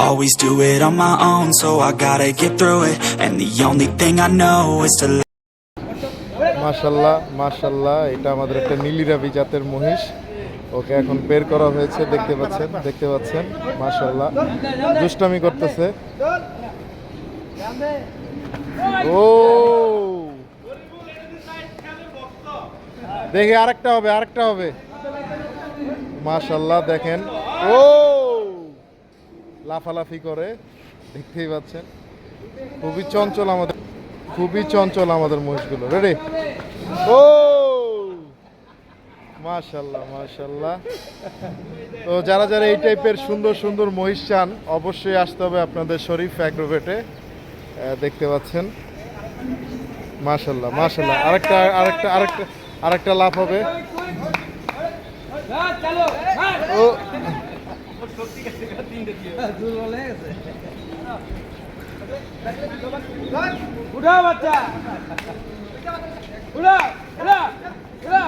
always do it on my own, so I gotta get through it. And the only thing I know is to মাশাল্লাহ মাশাল্লাহ, এটা আমাদের একটা নীলিরাবি জাতের মহিষ। ওকে এখন বের করা হয়েছে, দেখতে পাচ্ছেন মাশাল্লাহ, দুষ্টামি করতেছে। ও দেখি আরেকটা হবে মাশাল্লাহ, দেখেন ও লাফালাফি করে, দেখতেই পাচ্ছেন। খুবই চঞ্চল আমাদের মহিষগুলো। রেডি? ও মাশাল্লাহ মাশাল্লাহ। তো যারা এই টাইপের সুন্দর মহিষ চান, অবশ্যই আসতে হবে আপনাদের শরীফ অ্যাগ্রোভেটে। দেখতে পাচ্ছেন মাশাল্লাহ মাশাল্লাহ, আরেকটা লাভ হবে। ও উঠা বাচ্চা উঠা উঠা উঠা